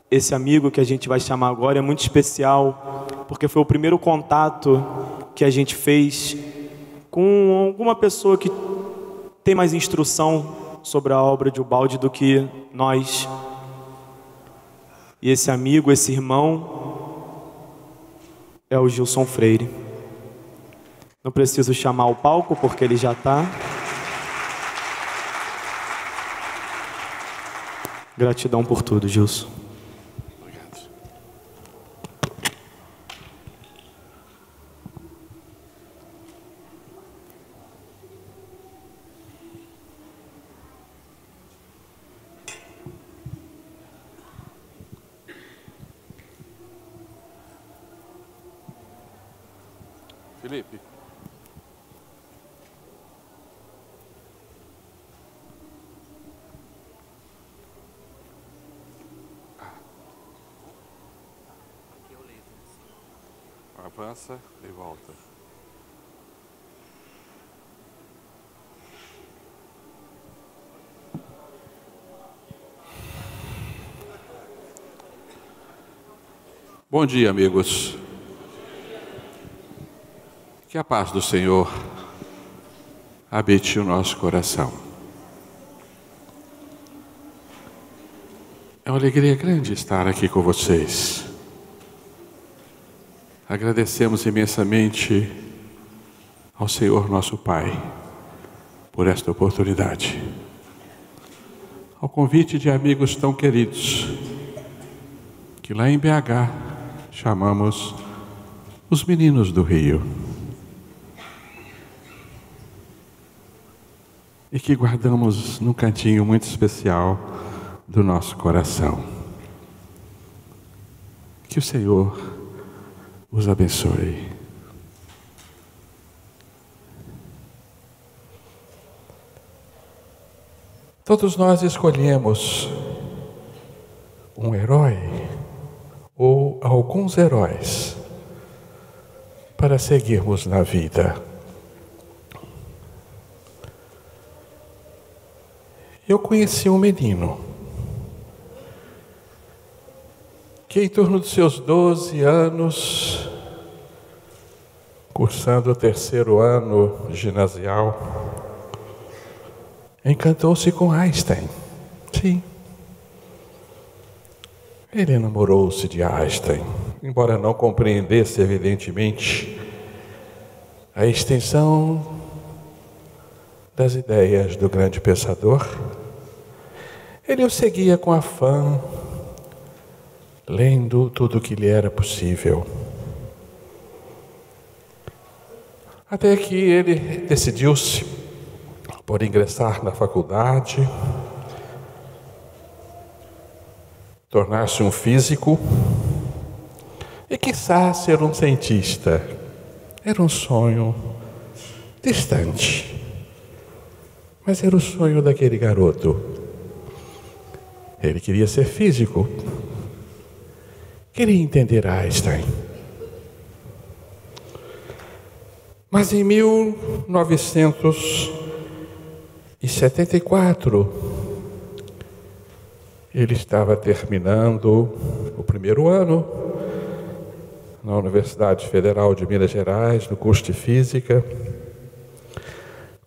esse amigo que a gente vai chamar agora é muito especial, porque foi o primeiro contato que a gente fez com alguma pessoa que tem mais instrução sobre a obra de Ubaldi do que nós. E esse amigo, esse irmão, é o Gilson Freire. Não preciso chamar o palco, porque ele já está. Gratidão por tudo, Gilson. Obrigado. Felipe. Avança e volta. Bom dia, amigos. Que a paz do Senhor habite o nosso coração. É uma alegria grande estar aqui com vocês. Agradecemos imensamente ao Senhor nosso Pai por esta oportunidade. Ao convite de amigos tão queridos, que lá em BH chamamos os meninos do Rio. E que guardamos num cantinho muito especial do nosso coração. Que o Senhor os abençoe. Todos nós escolhemos um herói ou alguns heróis para seguirmos na vida. Eu conheci um menino que em torno dos seus 12 anos, cursando o 3º ano ginasial, encantou-se com Einstein. Sim. Ele namorou-se de Einstein, embora não compreendesse, evidentemente, a extensão das ideias do grande pensador. Ele o seguia com afã, lendo tudo o que lhe era possível. Até que ele decidiu-se por ingressar na faculdade, tornar-se um físico e, quiçá, ser um cientista. Era um sonho distante, mas era o sonho daquele garoto. Ele queria ser físico, queria entender Einstein. Mas em 1974, ele estava terminando o 1º ano na Universidade Federal de Minas Gerais, no curso de Física,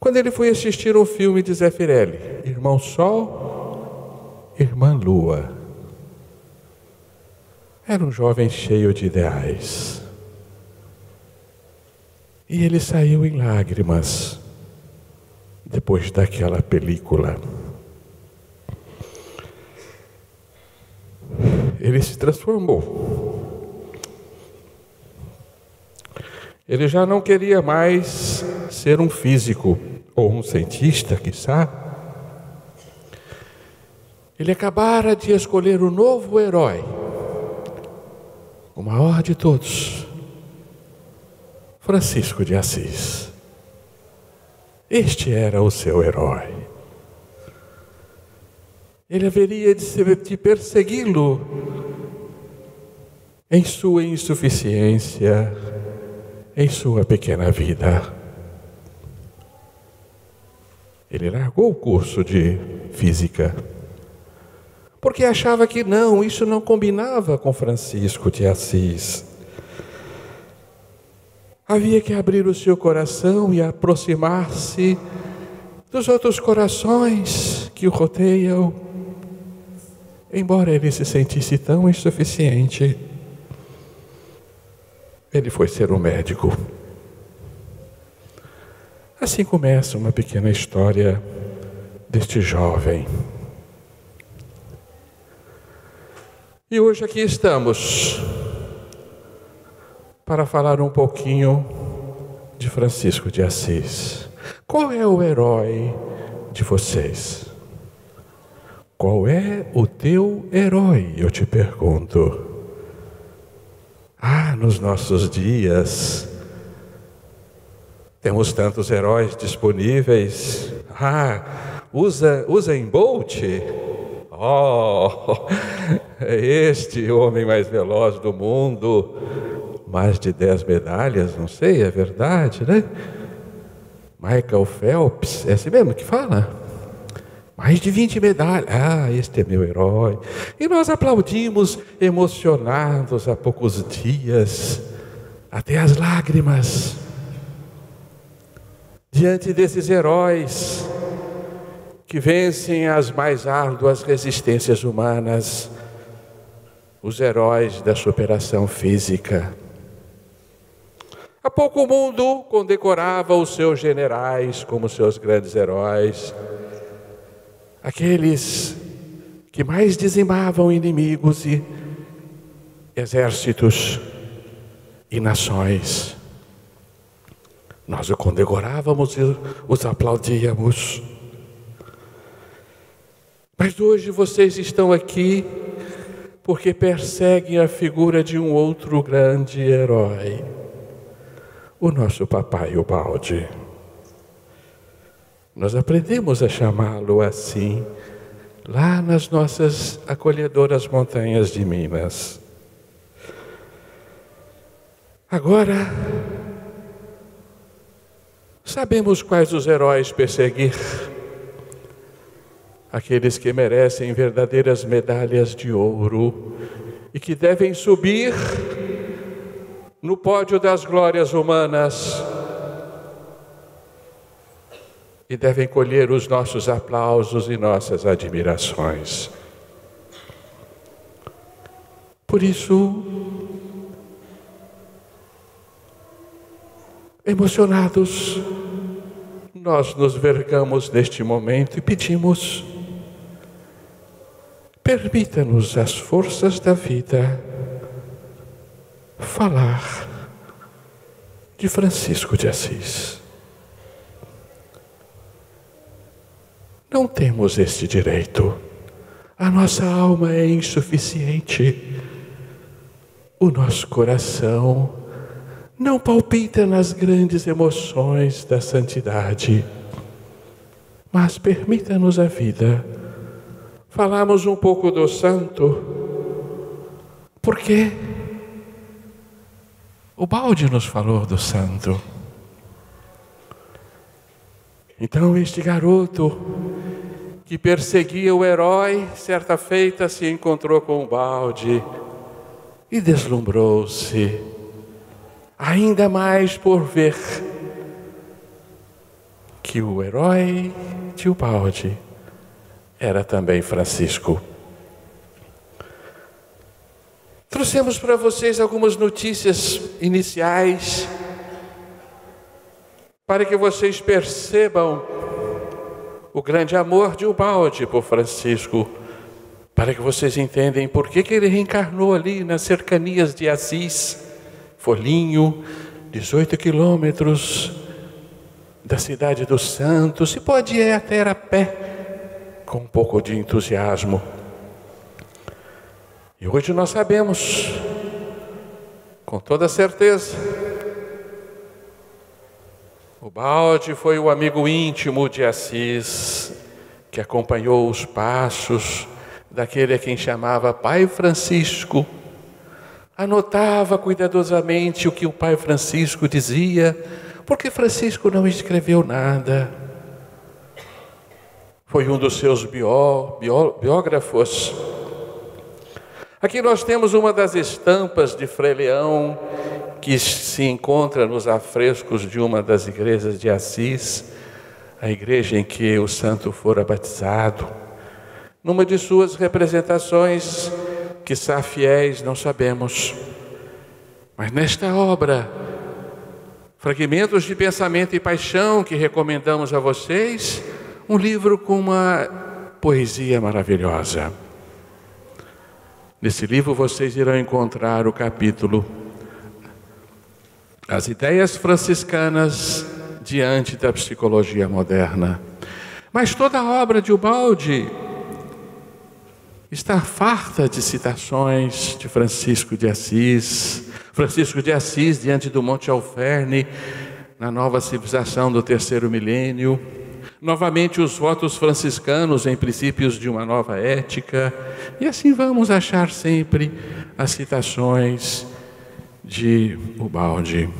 quando ele foi assistir um filme de Zé Firelli, Irmão Sol, Irmã Lua. Era um jovem cheio de ideais. E ele saiu em lágrimas depois daquela película. Ele se transformou. Ele já não queria mais ser um físico ou um cientista, quiçá. Ele acabara de escolher o novo herói, o maior de todos, Francisco de Assis. Este era o seu herói. Ele haveria de persegui-lo em sua insuficiência, em sua pequena vida. Ele largou o curso de física, porque achava que não, isso não combinava com Francisco de Assis. Havia que abrir o seu coração e aproximar-se dos outros corações que o rodeiam, embora ele se sentisse tão insuficiente. Ele foi ser um médico. Assim começa uma pequena história deste jovem. E hoje aqui estamos para falar um pouquinho de Francisco de Assis. Qual é o herói de vocês? Qual é o teu herói, eu te pergunto? Nos nossos dias, temos tantos heróis disponíveis. Usain Bolt? É este homem mais veloz do mundo. Mais de 10 medalhas, não sei, é verdade, né? Michael Phelps, é esse mesmo que fala? Mais de 20 medalhas. Este é meu herói. E nós aplaudimos, emocionados há poucos dias, até as lágrimas, diante desses heróis que vencem as mais árduas resistências humanas, os heróis da superação física. Há pouco o mundo condecorava os seus generais como seus grandes heróis, aqueles que mais dizimavam inimigos e exércitos e nações. Nós o condecorávamos e os aplaudíamos. Mas hoje vocês estão aqui porque perseguem a figura de um outro grande herói, o nosso papai Ubaldi. Nós aprendemos a chamá-lo assim, lá nas nossas acolhedoras montanhas de Minas. Agora, sabemos quais os heróis perseguir. Aqueles que merecem verdadeiras medalhas de ouro e que devem subir no pódio das glórias humanas e devem colher os nossos aplausos e nossas admirações. Por isso, emocionados, nós nos vergamos neste momento e pedimos: permita-nos as forças da vida falar de Francisco de Assis. Não temos este direito. A nossa alma é insuficiente. O nosso coração não palpita nas grandes emoções da santidade. Mas permita-nos a vida falarmos um pouco do santo, porque Ubaldi nos falou do santo. Então este garoto que perseguia o herói, certa feita se encontrou com Ubaldi e deslumbrou-se ainda mais por ver que o herói de Ubaldi era também Francisco. Trouxemos para vocês algumas notícias iniciais para que vocês percebam o grande amor de Ubaldi por Francisco, para que vocês entendam por que ele reencarnou ali nas cercanias de Assis, Folinho, 18 quilômetros da cidade dos Santos, e pode ir até a pé, com um pouco de entusiasmo. E hoje nós sabemos, com toda certeza, Ubaldi foi o amigo íntimo de Assis, que acompanhou os passos daquele a quem chamava Pai Francisco, anotava cuidadosamente o que o Pai Francisco dizia, porque Francisco não escreveu nada. foi um dos seus biógrafos. Aqui nós temos uma das estampas de Frei Leão que se encontra nos afrescos de uma das igrejas de Assis, a igreja em que o santo fora batizado. Numa de suas representações, quiçá fiéis, não sabemos. Mas nesta obra, Fragmentos de Pensamento e Paixão, que recomendamos a vocês, um livro com uma poesia maravilhosa. Nesse livro vocês irão encontrar o capítulo As Ideias Franciscanas diante da Psicologia Moderna. Mas toda a obra de Ubaldi está farta de citações de Francisco de Assis. Francisco de Assis diante do Monte Alverne, na nova civilização do terceiro milênio. Novamente os votos franciscanos em princípios de uma nova ética. E assim vamos achar sempre as citações de Ubaldi.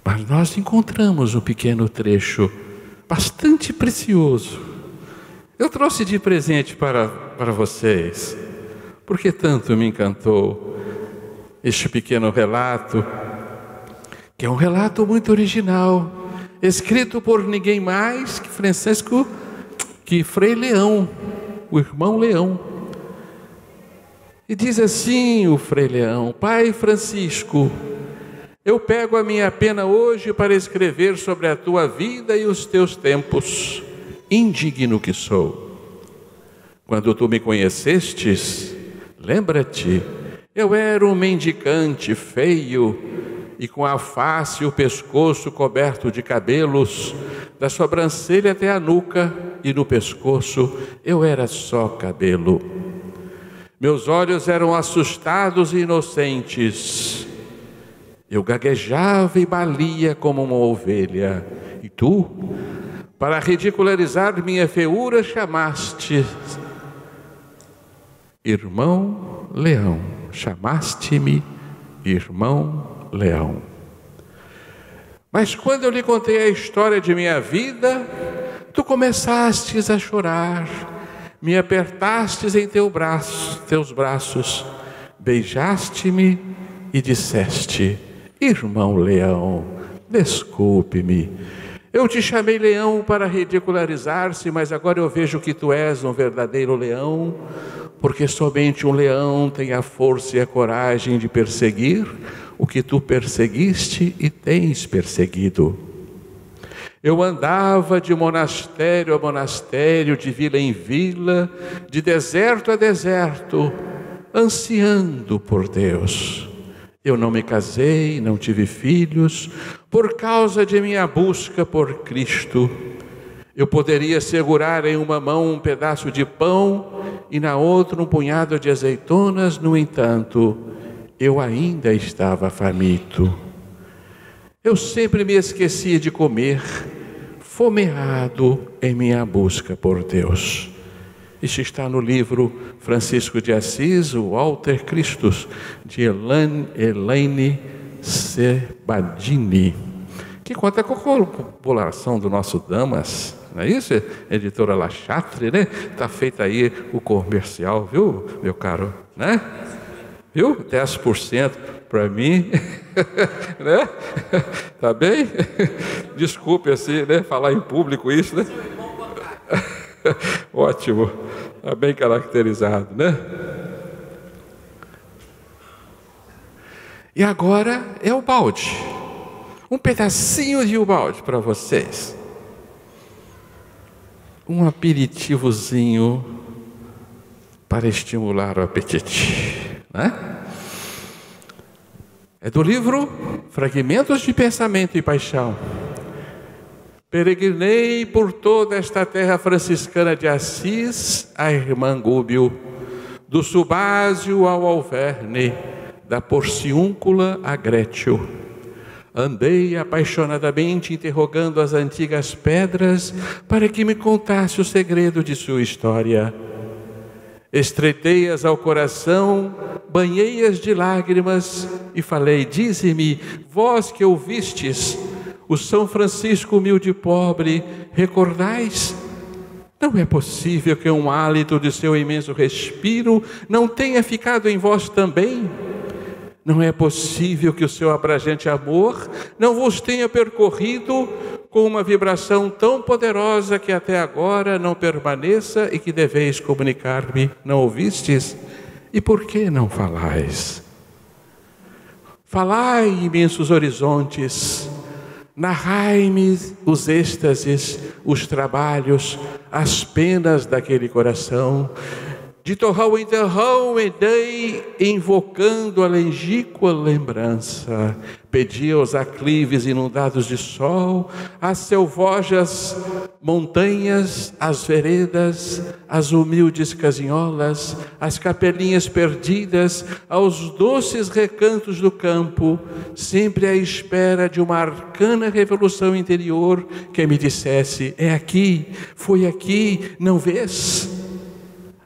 Mas nós encontramos um pequeno trecho bastante precioso. Eu trouxe de presente para vocês, porque tanto me encantou este pequeno relato, que é um relato muito original, escrito por ninguém mais que Frei Leão, o irmão Leão. E diz assim o Frei Leão: Pai Francisco, eu pego a minha pena hoje para escrever sobre a tua vida e os teus tempos, indigno que sou. Quando tu me conhecestes, lembra-te, eu era um mendicante feio e com a face e o pescoço coberto de cabelos, da sobrancelha até a nuca, e no pescoço eu era só cabelo. Meus olhos eram assustados e inocentes. Eu gaguejava e balia como uma ovelha. E tu, para ridicularizar minha feiura, chamaste Irmão Leão. Chamaste-me Irmão Leão. Mas quando eu lhe contei a história de minha vida, tu começastes a chorar, me apertastes em teus braços, beijaste-me e disseste: Irmão Leão, desculpe-me. Eu te chamei leão para ridicularizar-se, mas agora eu vejo que tu és um verdadeiro leão, porque somente um leão tem a força e a coragem de perseguir o que tu perseguiste e tens perseguido. Eu andava de monastério a monastério, de vila em vila, de deserto a deserto, ansiando por Deus. Eu não me casei, não tive filhos, por causa de minha busca por Cristo. Eu poderia segurar em uma mão um pedaço de pão e na outra um punhado de azeitonas, no entanto, eu ainda estava faminto. Eu sempre me esquecia de comer, fomeado em minha busca por Deus. Isso está no livro Francisco de Assis, o Alter Christus, de Elaine Sebadini, que conta com a colaboração do nosso Damas, não é isso? Editora La Chatre, né? Está feito aí o comercial, viu, meu caro? Né? Viu? 10% para mim, né? Tá bem? Desculpe assim, né? Falar em público isso, né? Ótimo, está bem caracterizado, né? E agora é Ubaldi, um pedacinho de Ubaldi para vocês, um aperitivozinho para estimular o apetite, né? É do livro Fragmentos de Pensamento e Paixão. Peregrinei por toda esta terra franciscana de Assis, a irmã Gúbio, do Subásio ao Alverne, da Porciúncula a Grétio. Andei apaixonadamente interrogando as antigas pedras para que me contasse o segredo de sua história. Estreitei-as ao coração, banhei-as de lágrimas e falei: dize-me, vós que ouvistes o São Francisco humilde e pobre, recordais? Não é possível que um hálito de seu imenso respiro não tenha ficado em vós também? Não é possível que o seu abrangente amor não vos tenha percorrido com uma vibração tão poderosa que até agora não permaneça e que deveis comunicar-me? Não ouvistes? E por que não falais? Falai, imensos horizontes, narrai-me os êxtases, os trabalhos, as penas daquele coração. De torrão em torrão andei, invocando a legítima lembrança. Pedi aos aclives inundados de sol, às selvojas montanhas, às veredas, às humildes casinholas, às capelinhas perdidas, aos doces recantos do campo, sempre à espera de uma arcana revolução interior que me dissesse: é aqui, foi aqui, não vês?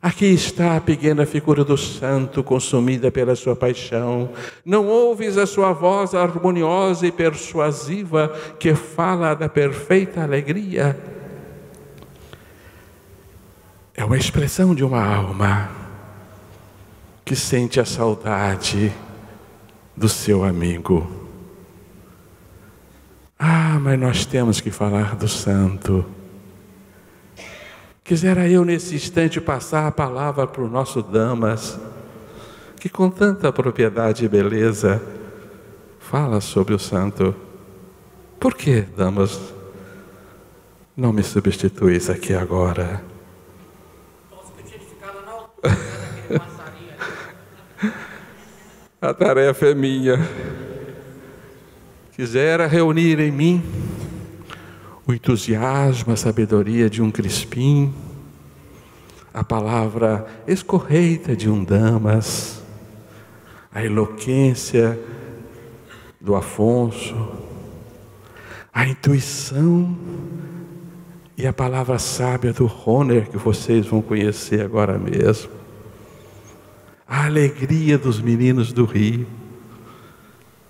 Aqui está a pequena figura do santo consumida pela sua paixão. Não ouves a sua voz harmoniosa e persuasiva que fala da perfeita alegria? É uma expressão de uma alma que sente a saudade do seu amigo. Ah, mas nós temos que falar do santo. Quisera eu nesse instante passar a palavra para o nosso Damas, que com tanta propriedade e beleza fala sobre o santo. Por que, Damas, não me substituís aqui agora? A tarefa é minha. Quisera reunir em mim o entusiasmo, a sabedoria de um Crispim, a palavra escorreita de um Damas, a eloquência do Afonso, a intuição e a palavra sábia do Roner, que vocês vão conhecer agora mesmo, a alegria dos meninos do Rio.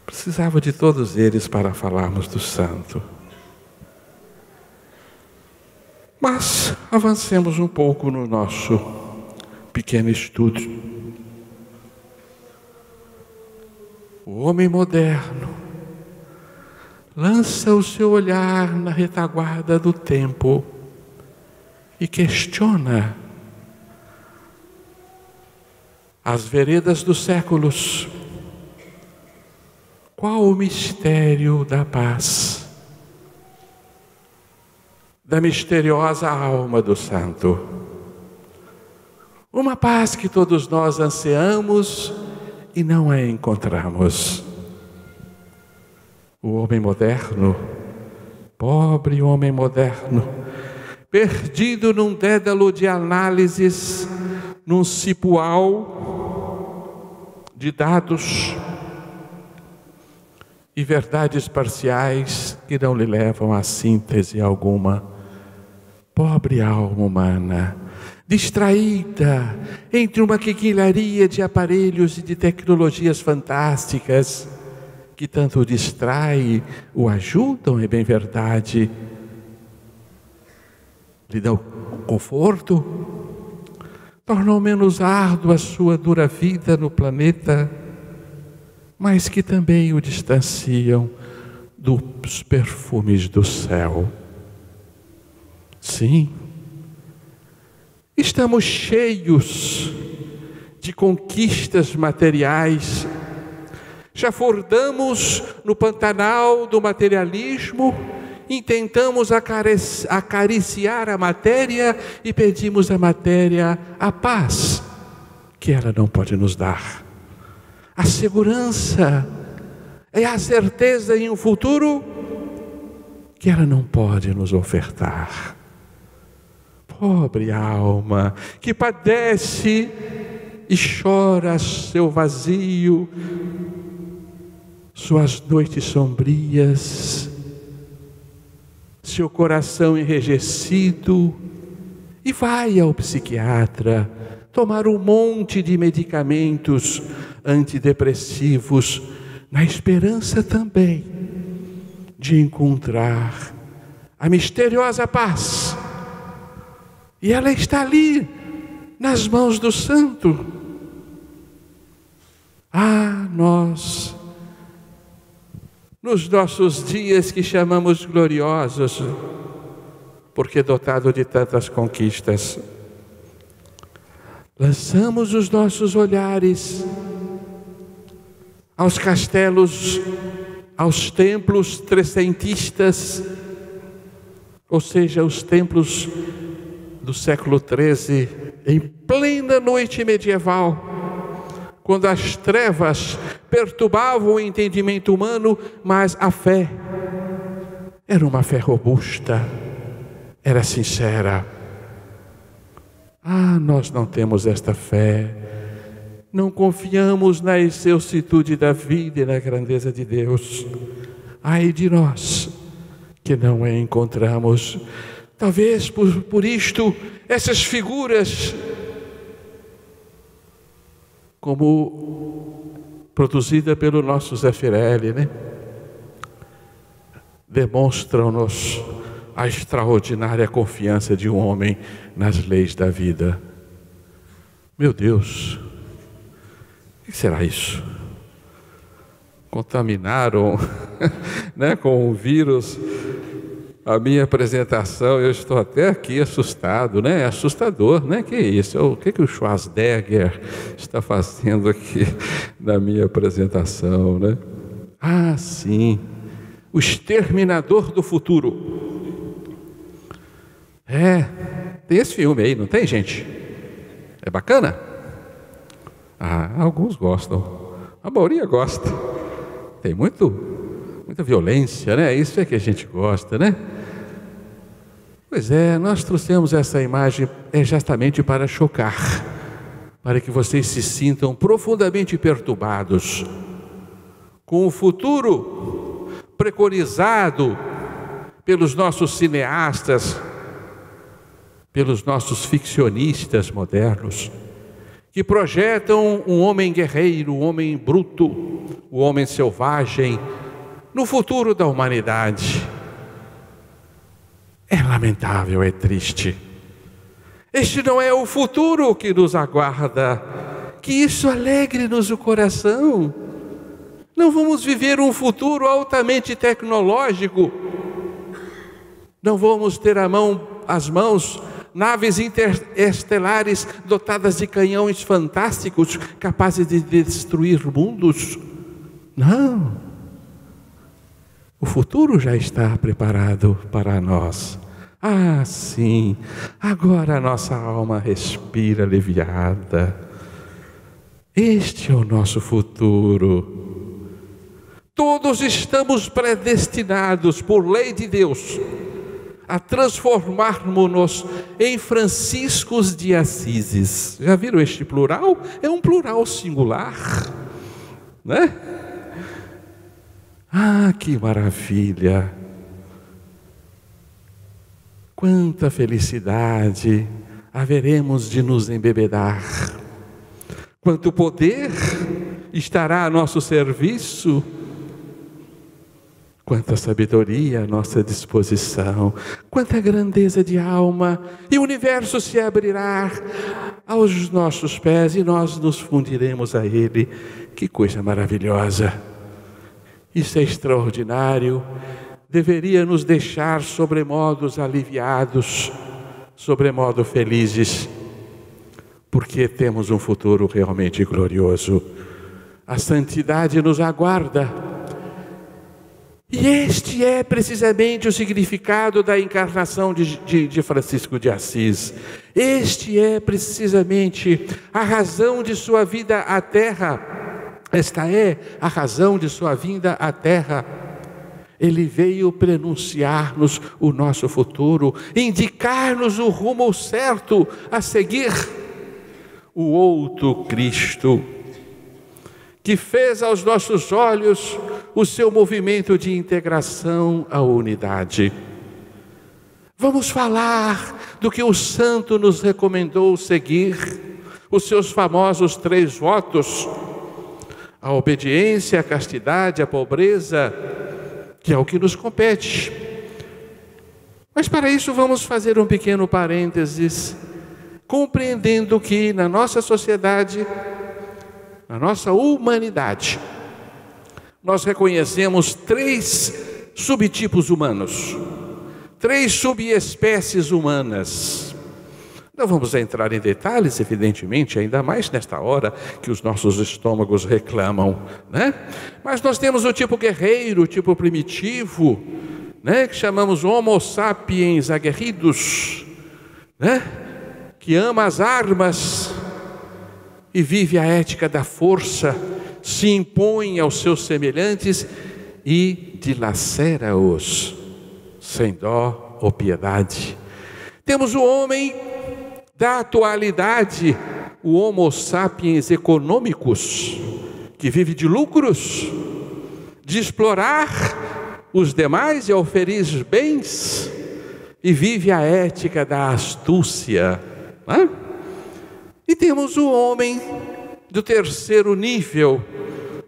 Precisava de todos eles para falarmos do santo. Mas avancemos um pouco no nosso pequeno estudo. O homem moderno lança o seu olhar na retaguarda do tempo e questiona as veredas dos séculos. Qual o mistério da paz? Da misteriosa alma do santo. Uma paz que todos nós ansiamos e não a encontramos. O homem moderno, pobre homem moderno, perdido num dédalo de análises, num cipual de dados e verdades parciais que não lhe levam a síntese alguma. Pobre alma humana, distraída entre uma quinquilharia de aparelhos e de tecnologias fantásticas, que tanto o distrai, o ajudam, é bem verdade, lhe dão conforto, tornam menos árdua a sua dura vida no planeta, mas que também o distanciam dos perfumes do céu. Sim, estamos cheios de conquistas materiais, já fordamos no pantanal do materialismo, intentamos acariciar a matéria e pedimos à matéria a paz que ela não pode nos dar, a segurança e a certeza em um futuro que ela não pode nos ofertar. Pobre alma que padece e chora seu vazio, suas noites sombrias, seu coração enrijecido, e vai ao psiquiatra tomar um monte de medicamentos antidepressivos, na esperança também de encontrar a misteriosa paz. E ela está ali, nas mãos do santo. Nós, nos nossos dias que chamamos gloriosos, porque dotado de tantas conquistas, lançamos os nossos olhares aos castelos, aos templos trecentistas, ou seja, os templos do século XIII, em plena noite medieval, quando as trevas perturbavam o entendimento humano, mas a fé era uma fé robusta, era sincera. Nós não temos esta fé, não confiamos na excelsitude da vida e na grandeza de Deus. Ai de nós que não a encontramos. Talvez por isto, essas figuras, como produzida pelo nosso Zeffirelli, demonstram-nos a extraordinária confiança de um homem nas leis da vida. Meu Deus, o que será isso? Contaminaram com o vírus a minha apresentação. Eu estou até aqui assustado, É assustador, Que é isso? O que o Schwarzenegger está fazendo aqui na minha apresentação, sim, o exterminador do futuro. Tem esse filme aí, não tem, gente? É bacana? Alguns gostam, a maioria gosta. Tem muita violência, Isso é que a gente gosta, Pois é, nós trouxemos essa imagem justamente para chocar, para que vocês se sintam profundamente perturbados com o futuro preconizado pelos nossos cineastas, pelos nossos ficcionistas modernos, que projetam um homem guerreiro, um homem bruto, um homem selvagem, no futuro da humanidade. É lamentável, é triste. Este não é o futuro que nos aguarda. Que isso alegre-nos o coração. Não vamos viver um futuro altamente tecnológico. Não vamos ter às mãos naves interestelares dotadas de canhões fantásticos, capazes de destruir mundos. Não. O futuro já está preparado para nós. Sim, agora a nossa alma respira aliviada. Este é o nosso futuro. Todos estamos predestinados, por lei de Deus, a transformarmos-nos em Franciscos de Assis. Já viram este plural? É um plural singular, que maravilha! Quanta felicidade haveremos de nos embebedar! Quanto poder estará a nosso serviço! Quanta sabedoria à nossa disposição! Quanta grandeza de alma! E o universo se abrirá aos nossos pés e nós nos fundiremos a Ele. Que coisa maravilhosa! Isso é extraordinário, deveria nos deixar sobremodos aliviados, sobremodo felizes, porque temos um futuro realmente glorioso. A santidade nos aguarda. E este é precisamente o significado da encarnação de Francisco de Assis. Este é precisamente a razão de sua vida à terra. Esta é a razão de sua vinda à terra. Ele veio prenunciar-nos o nosso futuro, indicar-nos o rumo certo a seguir. O outro Cristo, que fez aos nossos olhos o seu movimento de integração à unidade. Vamos falar do que o santo nos recomendou seguir. os seus famosos 3 votos: a obediência, a castidade, a pobreza, que é o que nos compete. Mas para isso vamos fazer um pequeno parênteses, compreendendo que na nossa sociedade, na nossa humanidade, nós reconhecemos 3 subtipos humanos, 3 subespécies humanas. Não vamos entrar em detalhes, evidentemente, ainda mais nesta hora que os nossos estômagos reclamam, né? Mas nós temos o tipo guerreiro, o tipo primitivo, né? Que chamamos Homo sapiens aguerridos, né? Que ama as armas e vive a ética da força, se impõe aos seus semelhantes e dilacera-os sem dó ou piedade. Temos o homem da atualidade, o Homo sapiens econômicos, que vive de lucros, de explorar os demais e oferir bens, e vive a ética da astúcia, né? E temos o homem do 3º nível,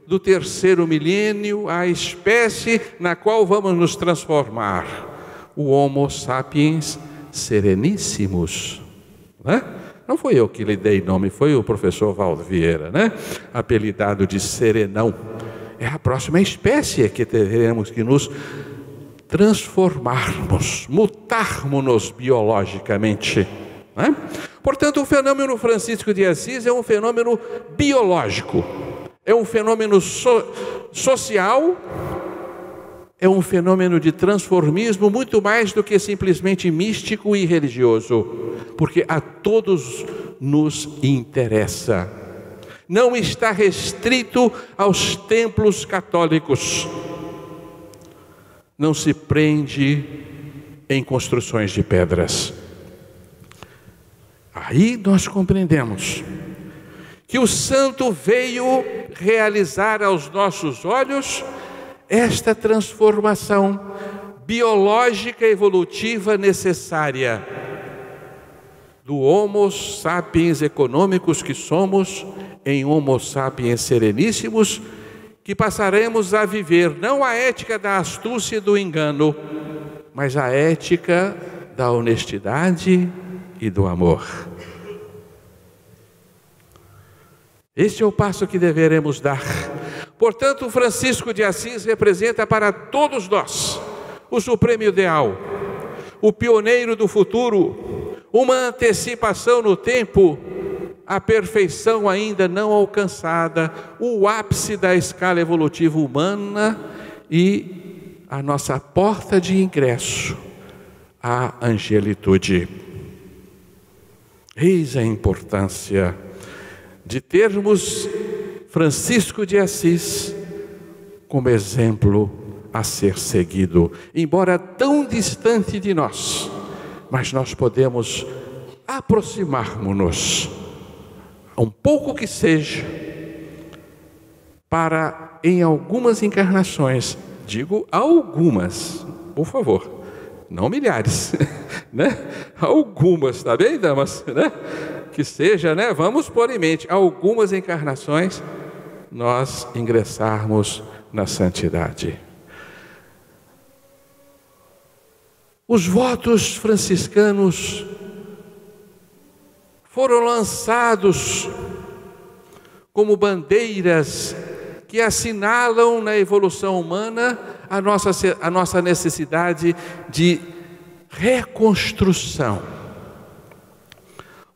do 3º milênio, a espécie na qual vamos nos transformar, o Homo sapiens sereníssimos. Não foi eu que lhe dei nome, foi o professor Valdo Vieira, né? Apelidado de serenão. É a próxima espécie que teremos que nos transformarmos, mutarmos-nos biologicamente, né? Portanto, o fenômeno Francisco de Assis é um fenômeno biológico, é um fenômeno social, é um fenômeno de transformismo muito mais do que simplesmente místico e religioso, porque a todos nos interessa. Não está restrito aos templos católicos. Não se prende em construções de pedras. Aí nós compreendemos que o santo veio realizar aos nossos olhos esta transformação biológica evolutiva necessária do Homo sapiens econômicos que somos em Homo sapiens sereníssimos, que passaremos a viver não a ética da astúcia e do engano, mas a ética da honestidade e do amor. Este é o passo que deveremos dar. Portanto, Francisco de Assis representa para todos nós o supremo ideal, o pioneiro do futuro, uma antecipação no tempo, a perfeição ainda não alcançada, o ápice da escala evolutiva humana e a nossa porta de ingresso à angelitude. Eis a importância de termos Francisco de Assis como exemplo a ser seguido, embora tão distante de nós, mas nós podemos aproximarmos-nos, um pouco que seja, para em algumas encarnações, digo algumas, por favor, não milhares, né? Algumas, tá bem, damas, né? Que seja, né? Vamos pôr em mente, algumas encarnações, nós ingressarmos na santidade. Os votos franciscanos foram lançados como bandeiras que assinalam na evolução humana a nossa necessidade de reconstrução.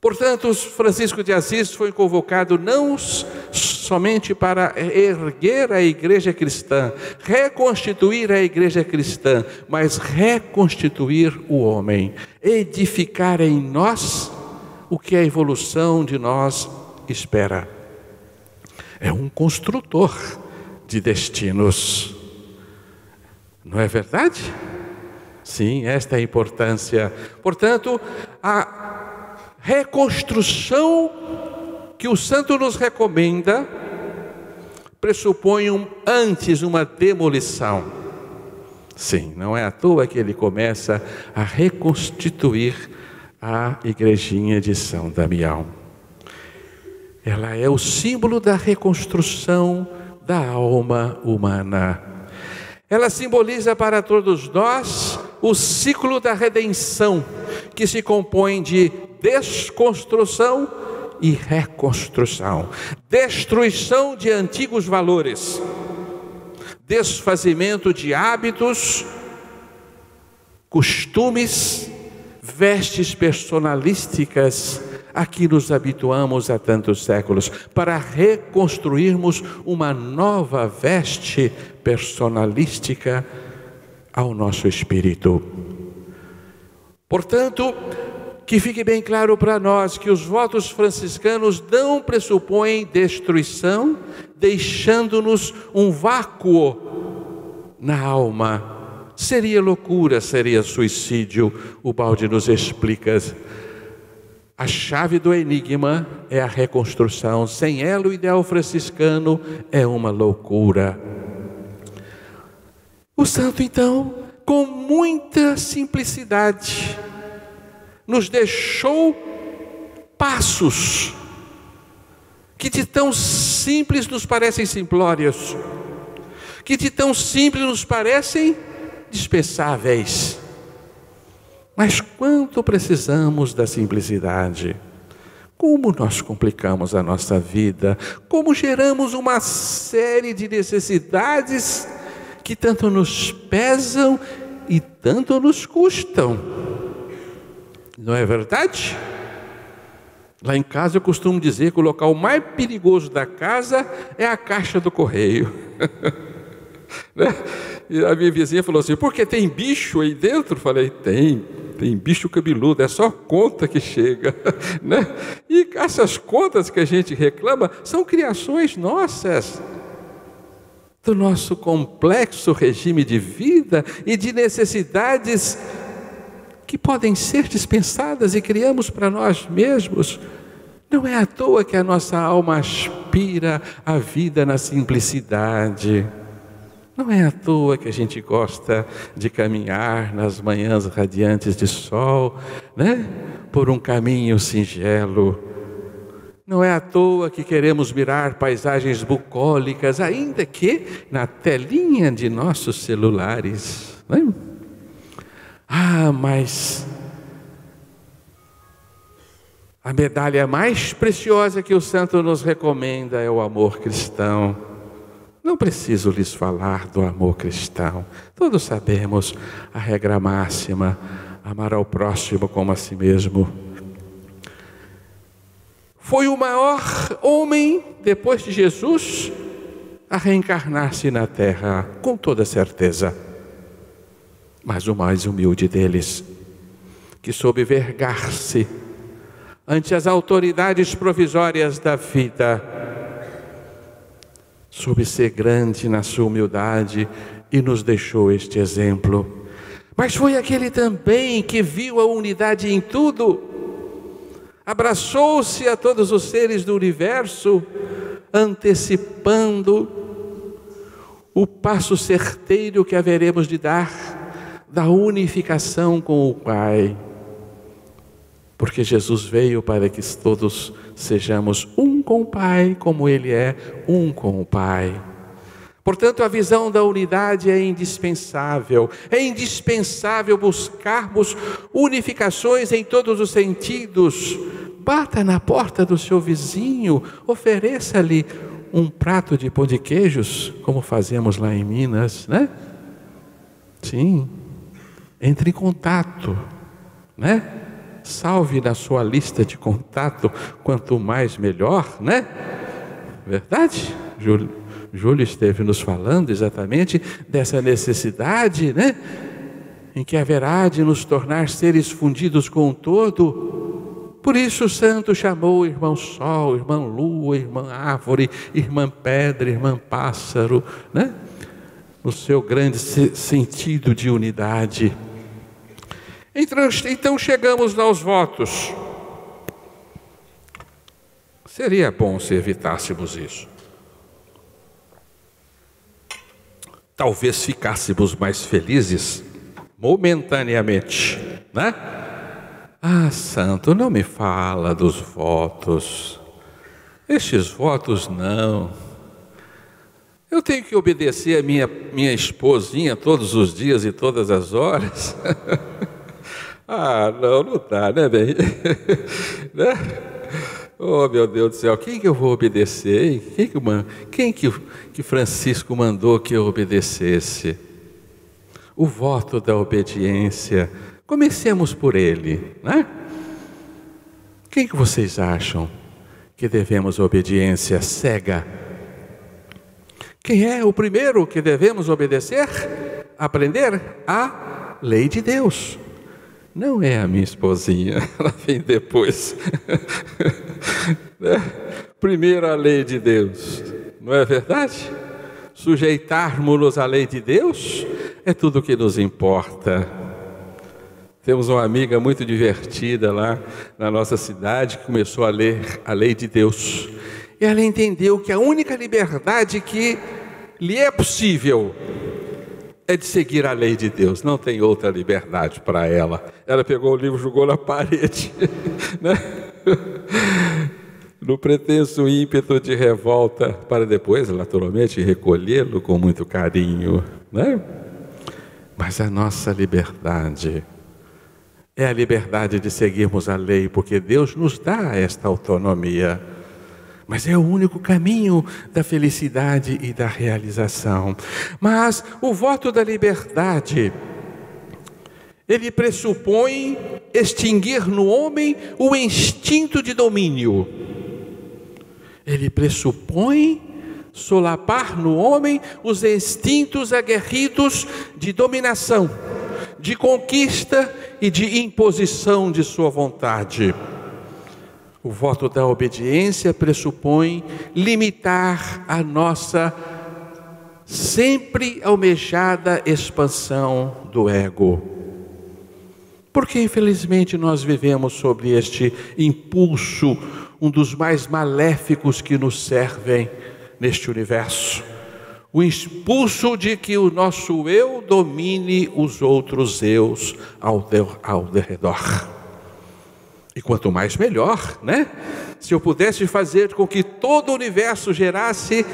Portanto, Francisco de Assis foi convocado não somente para erguer a igreja cristã, reconstituir a igreja cristã, mas reconstituir o homem, edificar em nós o que a evolução de nós espera. É um construtor de destinos. Não é verdade? Sim, esta é a importância. Portanto, a reconstrução que o santo nos recomenda pressupõe antes uma demolição. Sim, não é à toa que ele começa a reconstituir a igrejinha de São Damião. Ela é o símbolo da reconstrução da alma humana. Ela simboliza para todos nós o ciclo da redenção, que se compõe de desconstrução e reconstrução. Destruição de antigos valores, desfazimento de hábitos, costumes, vestes personalísticas a que nos habituamos há tantos séculos, para reconstruirmos uma nova veste personalística ao nosso espírito. Portanto, que fique bem claro para nós que os votos franciscanos não pressupõem destruição, deixando-nos um vácuo na alma. Seria loucura, seria suicídio. O Baldi nos explica. A chave do enigma é a reconstrução. Sem ela, o ideal franciscano é uma loucura. O santo, então, com muita simplicidade, nos deixou passos que de tão simples nos parecem simplórios, que de tão simples nos parecem dispensáveis. Mas quanto precisamos da simplicidade? Como nós complicamos a nossa vida? Como geramos uma série de necessidades que tanto nos pesam e tanto nos custam? Não é verdade? Lá em casa eu costumo dizer que o local mais perigoso da casa é a caixa do correio. Né? E a minha vizinha falou assim: por que tem bicho aí dentro? Eu falei: tem bicho cabeludo, é só conta que chega. Né? E essas contas que a gente reclama são criações nossas, do nosso complexo regime de vida e de necessidades que podem ser dispensadas e criamos para nós mesmos. Não é à toa que a nossa alma aspira a vida na simplicidade. Não é à toa que a gente gosta de caminhar nas manhãs radiantes de sol, né? Por um caminho singelo. Não é à toa que queremos mirar paisagens bucólicas, ainda que na telinha de nossos celulares, né? Mas a medalha mais preciosa que o santo nos recomenda é o amor cristão. Não preciso lhes falar do amor cristão. Todos sabemos a regra máxima: amar ao próximo como a si mesmo. Foi o maior homem, depois de Jesus, a reencarnar-se na terra, com toda certeza. Mas o mais humilde deles, que soube vergar-se ante as autoridades provisórias da vida, soube ser grande na sua humildade e nos deixou este exemplo. Mas foi aquele também que viu a unidade em tudo, abraçou-se a todos os seres do universo, antecipando o passo certeiro que haveremos de dar da unificação com o Pai. Porque Jesus veio para que todos sejamos um com o Pai, como Ele é um com o Pai. Portanto, a visão da unidade é indispensável. É indispensável buscarmos unificações em todos os sentidos. Bata na porta do seu vizinho, ofereça-lhe um prato de pão de queijos, como fazemos lá em Minas, né? Sim, entre em contato, né? Salve na sua lista de contato, quanto mais melhor, né? Verdade? Júlio esteve nos falando exatamente dessa necessidade, né? Em que haverá de nos tornar seres fundidos com o todo. Por isso o santo chamou o irmão sol, irmã lua, irmã árvore, irmã pedra, irmã pássaro, né? No seu grande sentido de unidade. Então chegamos aos votos. Seria bom se evitássemos isso. Talvez ficássemos mais felizes momentaneamente, né? Santo, não me fala dos votos. Estes votos não. Eu tenho que obedecer a minha esposinha todos os dias e todas as horas. Não dá, né, bem? Né? Oh, meu Deus do céu, quem que eu vou obedecer, hein? Quem que Francisco mandou que eu obedecesse? O voto da obediência. Comecemos por ele, né? Quem que vocês acham que devemos obediência cega? Quem é o primeiro que devemos obedecer? Aprender a lei de Deus. Não é a minha esposinha, ela vem depois. Primeiro a lei de Deus, não é verdade? Sujeitarmos-nos à lei de Deus é tudo o que nos importa. Temos uma amiga muito divertida lá na nossa cidade que começou a ler a lei de Deus. E ela entendeu que a única liberdade que lhe é possível é de seguir a lei de Deus. Não tem outra liberdade para ela. Ela pegou o livro e jogou na parede, né? No pretenso ímpeto de revolta, para depois, naturalmente, recolhê-lo com muito carinho, né? Mas a nossa liberdade é a liberdade de seguirmos a lei, porque Deus nos dá esta autonomia. Mas é o único caminho da felicidade e da realização. Mas o voto da liberdade, ele pressupõe extinguir no homem o instinto de domínio. Ele pressupõe solapar no homem os instintos aguerridos de dominação, de conquista e de imposição de sua vontade. O voto da obediência pressupõe limitar a nossa sempre almejada expansão do ego. Porque infelizmente nós vivemos sob este impulso, um dos mais maléficos que nos servem neste universo. O impulso de que o nosso eu domine os outros eus ao redor. E quanto mais melhor, né? Se eu pudesse fazer com que todo o universo gerasse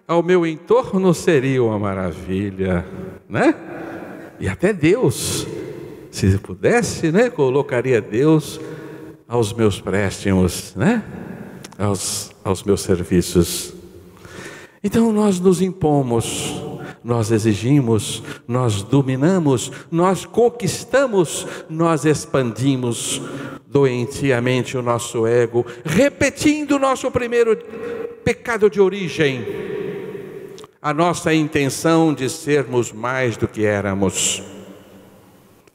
ao meu entorno, seria uma maravilha, né? E até Deus, se pudesse, né? Colocaria Deus aos meus préstimos, né? Aos meus serviços. Então nós nos impomos, nós exigimos, nós dominamos, nós conquistamos, nós expandimos doentiamente o nosso ego, repetindo o nosso primeiro pecado de origem, a nossa intenção de sermos mais do que éramos.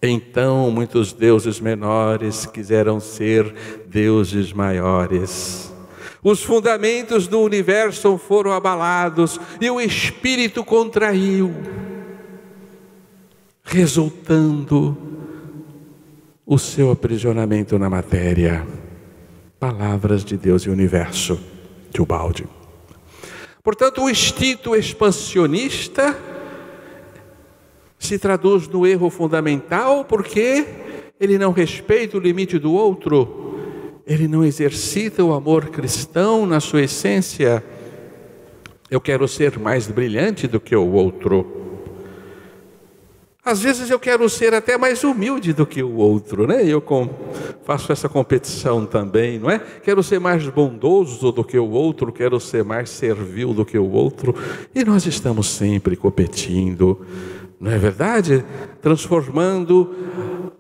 Então muitos deuses menores quiseram ser deuses maiores. Os fundamentos do universo foram abalados e o espírito contraiu, resultando o seu aprisionamento na matéria. Palavras de Deus e Universo, de Ubaldi. Portanto, o instinto expansionista se traduz no erro fundamental, porque ele não respeita o limite do outro. Ele não exercita o amor cristão na sua essência. Eu quero ser mais brilhante do que o outro. Às vezes eu quero ser até mais humilde do que o outro, né? Eu faço essa competição também, não é? Quero ser mais bondoso do que o outro, quero ser mais servil do que o outro. E nós estamos sempre competindo, não é verdade? Transformando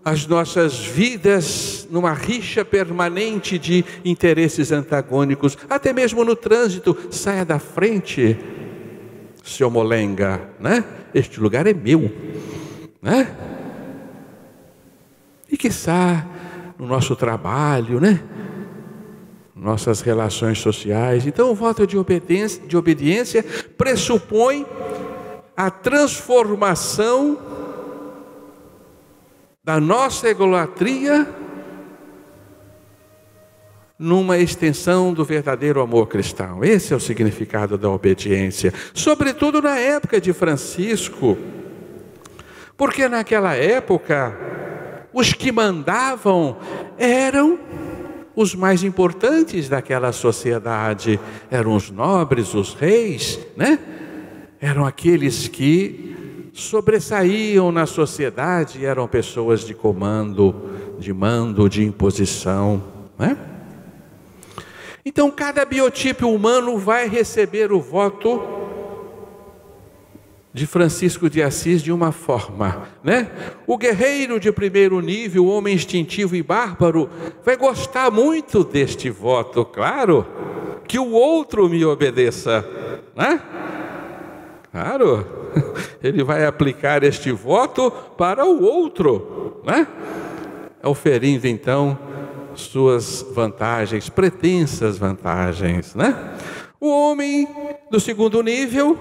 as nossas vidas numa rixa permanente de interesses antagônicos, até mesmo no trânsito. Saia da frente, seu molenga, né? Este lugar é meu, né? E quiçá no nosso trabalho, né? Nossas relações sociais. Então o voto de obediência pressupõe a transformação da nossa egolatria numa extensão do verdadeiro amor cristão. Esse é o significado da obediência, sobretudo na época de Francisco, porque naquela época os que mandavam eram os mais importantes daquela sociedade. Eram os nobres, os reis, né? Eram aqueles que sobressaíam na sociedade, eram pessoas de comando, de mando, de imposição, né? Então, cada biotipo humano vai receber o voto de Francisco de Assis de uma forma, né? O guerreiro de primeiro nível, o homem instintivo e bárbaro, vai gostar muito deste voto, claro, que o outro me obedeça, né? Claro, ele vai aplicar este voto para o outro, né? Oferindo então suas vantagens, pretensas vantagens, né? O homem do segundo nível,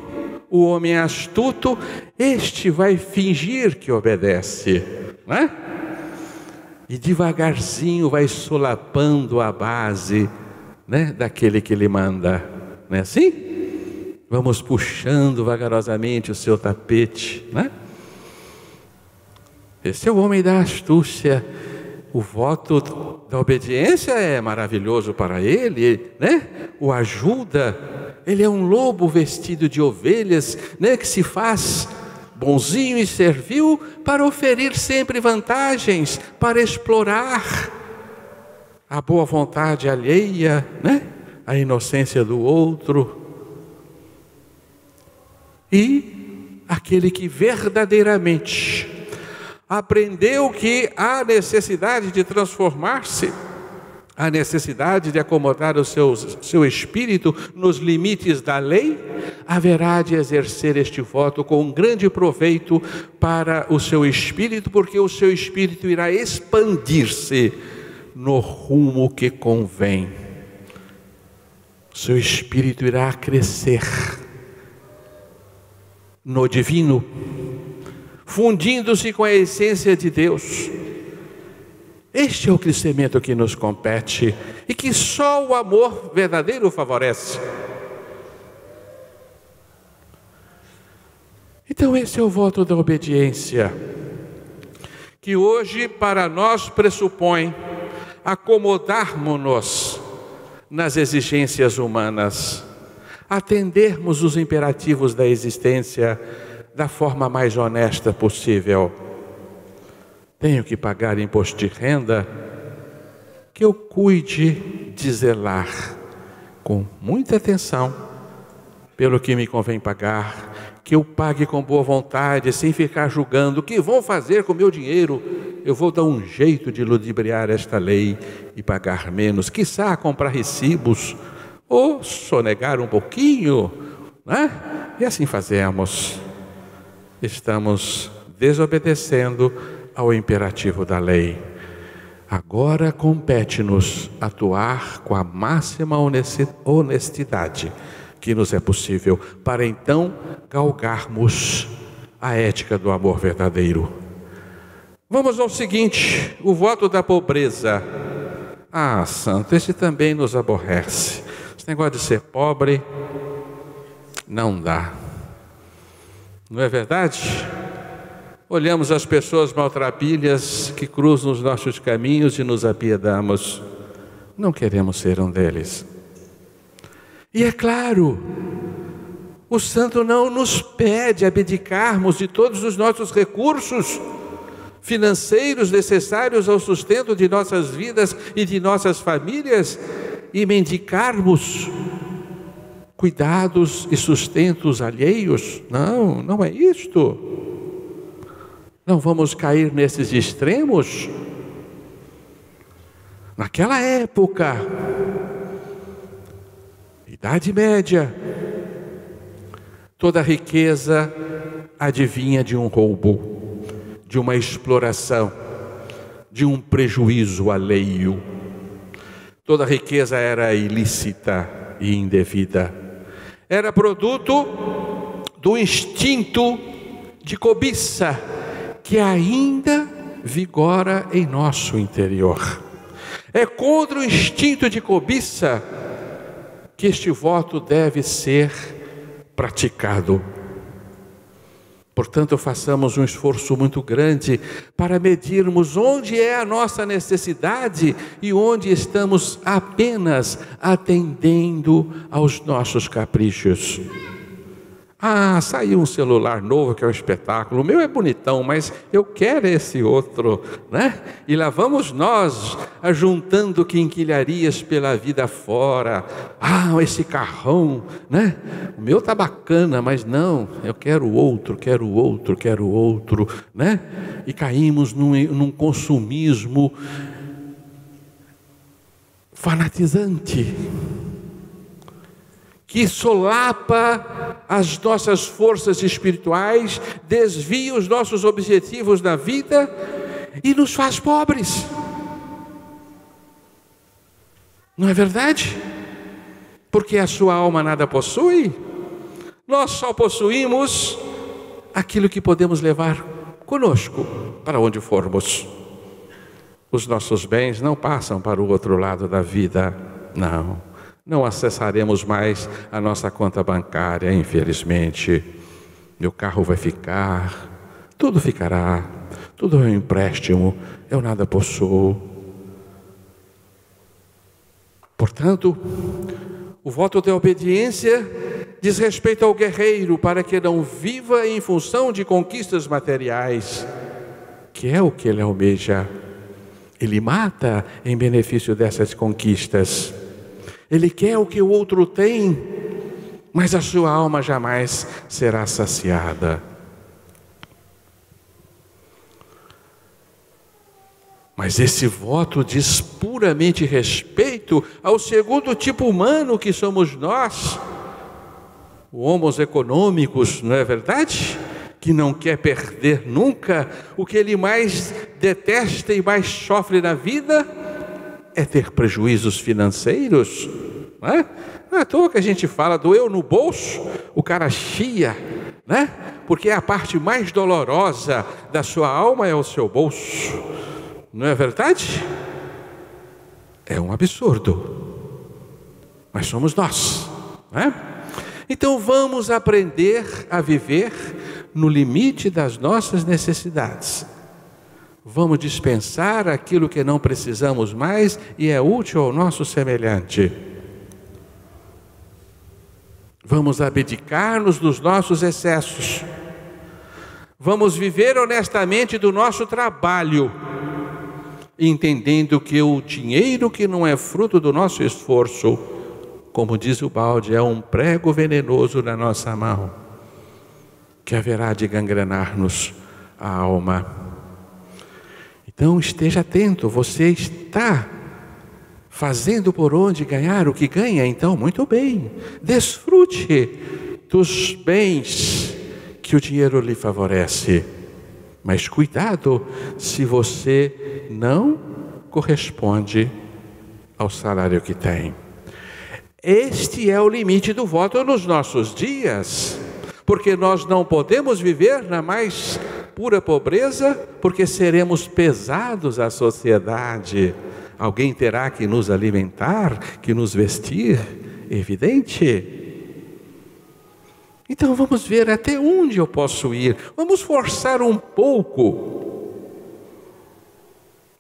o homem astuto, este vai fingir que obedece, né? E devagarzinho vai solapando a base, né, daquele que lhe manda, não é assim? Vamos puxando vagarosamente o seu tapete, né? Esse é o homem da astúcia. O voto da obediência é maravilhoso para ele, né? O ajuda. Ele é um lobo vestido de ovelhas, né? Que se faz bonzinho e servil para oferir sempre vantagens, para explorar a boa vontade alheia, né? A inocência do outro. E aquele que verdadeiramente aprendeu que há necessidade de transformar-se, há necessidade de acomodar o seu espírito nos limites da lei, haverá de exercer este voto com grande proveito para o seu espírito, porque o seu espírito irá expandir-se no rumo que convém. O seu espírito irá crescer no divino, fundindo-se com a essência de Deus. Este é o crescimento que nos compete e que só o amor verdadeiro favorece. Então esse é o voto da obediência, que hoje para nós pressupõe acomodarmos-nos nas exigências humanas, atendermos os imperativos da existência da forma mais honesta possível. Tenho que pagar imposto de renda, que eu cuide de zelar com muita atenção pelo que me convém pagar, que eu pague com boa vontade, sem ficar julgando o que vão fazer com o meu dinheiro. Eu vou dar um jeito de ludibriar esta lei e pagar menos, quiçá comprar recibos ou sonegar um pouquinho, né? E assim fazemos. Estamos desobedecendo ao imperativo da lei. Agora compete-nos atuar com a máxima honestidade que nos é possível, para então galgarmos a ética do amor verdadeiro. Vamos ao seguinte, o voto da pobreza. Ah, santo, esse também nos aborrece. Esse negócio de ser pobre não dá. Não é verdade? Olhamos as pessoas maltrapilhas que cruzam os nossos caminhos e nos apiedamos. Não queremos ser um deles. E é claro, o santo não nos pede abdicarmos de todos os nossos recursos financeiros necessários ao sustento de nossas vidas e de nossas famílias e mendicarmos cuidados e sustentos alheios. Não, não é isto. Não vamos cair nesses extremos. Naquela época, Idade Média, toda riqueza advinha de um roubo, de uma exploração, de um prejuízo alheio. Toda riqueza era ilícita e indevida. Era produto do instinto de cobiça que ainda vigora em nosso interior. É contra o instinto de cobiça que este voto deve ser praticado. Portanto, façamos um esforço muito grande para medirmos onde é a nossa necessidade e onde estamos apenas atendendo aos nossos caprichos. Ah, saiu um celular novo que é um espetáculo, o meu é bonitão, mas eu quero esse outro, né? E lá vamos nós, ajuntando quinquilharias pela vida fora. Ah, esse carrão, né? O meu tá bacana, mas não, eu quero outro, quero outro, quero outro, né? E caímos num consumismo fanatizante, que solapa as nossas forças espirituais, desvia os nossos objetivos na vida e nos faz pobres. Não é verdade? Porque a sua alma nada possui. Nós só possuímos aquilo que podemos levar conosco para onde formos. Os nossos bens não passam para o outro lado da vida, não. Não acessaremos mais a nossa conta bancária, infelizmente. Meu carro vai ficar, tudo ficará, tudo é um empréstimo, eu nada possuo. Portanto, o voto de obediência diz respeito ao guerreiro para que não viva em função de conquistas materiais, que é o que ele almeja. Ele mata em benefício dessas conquistas. Ele quer o que o outro tem, mas a sua alma jamais será saciada. Mas esse voto diz puramente respeito ao segundo tipo humano que somos nós, os homos econômicos, não é verdade? Que não quer perder nunca. O que ele mais detesta e mais sofre na vida é ter prejuízos financeiros, não é? Não é à toa que a gente fala do eu no bolso, o cara chia, né? Porque a parte mais dolorosa da sua alma é o seu bolso, não é verdade? É um absurdo, mas somos nós, não é? Então vamos aprender a viver no limite das nossas necessidades. Vamos dispensar aquilo que não precisamos mais e é útil ao nosso semelhante. Vamos abdicar-nos dos nossos excessos. Vamos viver honestamente do nosso trabalho, entendendo que o dinheiro que não é fruto do nosso esforço, como diz o balde, é um prego venenoso na nossa mão, que haverá de gangrenar-nos a alma. Então esteja atento, você está fazendo por onde ganhar o que ganha, então muito bem, desfrute dos bens que o dinheiro lhe favorece, mas cuidado se você não corresponde ao salário que tem. Este é o limite do voto nos nossos dias, porque nós não podemos viver na mais pura pobreza, porque seremos pesados à sociedade. Alguém terá que nos alimentar, que nos vestir, evidente. Então vamos ver até onde eu posso ir. Vamos forçar um pouco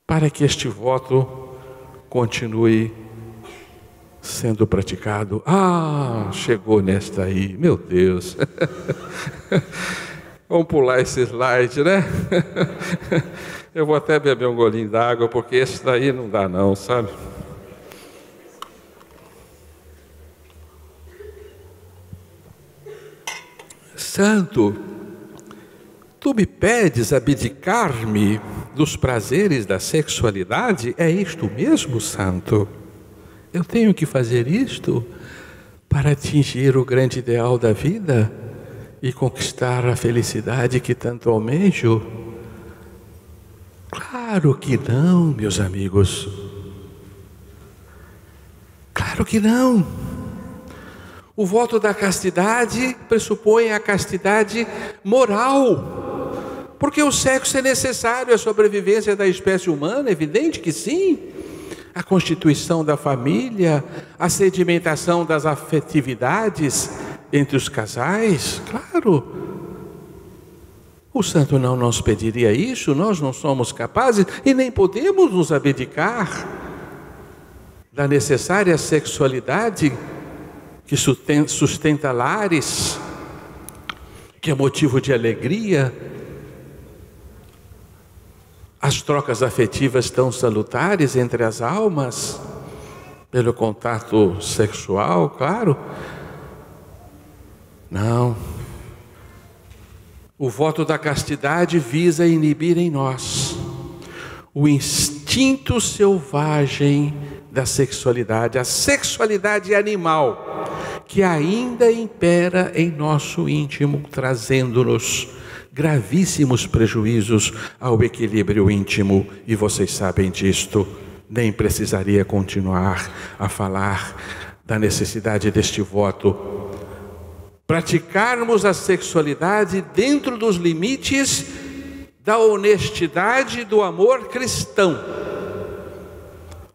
para que este voto continue sendo praticado. Ah, chegou nesta aí, meu Deus. Vamos pular esse slide, né? Eu vou até beber um golinho d'água, porque esse daí não dá não, sabe? Santo, tu me pedes abdicar-me dos prazeres da sexualidade? É isto mesmo, Santo? Eu tenho que fazer isto para atingir o grande ideal da vida e conquistar a felicidade que tanto almejo? Claro que não, meus amigos. Claro que não. O voto da castidade pressupõe a castidade moral, porque o sexo é necessário à sobrevivência da espécie humana, é evidente que sim. A constituição da família, a sedimentação das afetividades entre os casais, claro. O santo não nos pediria isso, nós não somos capazes e nem podemos nos abdicar da necessária sexualidade que sustenta lares, que é motivo de alegria, as trocas afetivas tão salutares entre as almas, pelo contato sexual, claro. Não. O voto da castidade visa inibir em nós o instinto selvagem da sexualidade, a sexualidade animal, que ainda impera em nosso íntimo, trazendo-nos gravíssimos prejuízos ao equilíbrio íntimo, e vocês sabem disto, nem precisaria continuar a falar da necessidade deste voto. Praticarmos a sexualidade dentro dos limites da honestidade do amor cristão,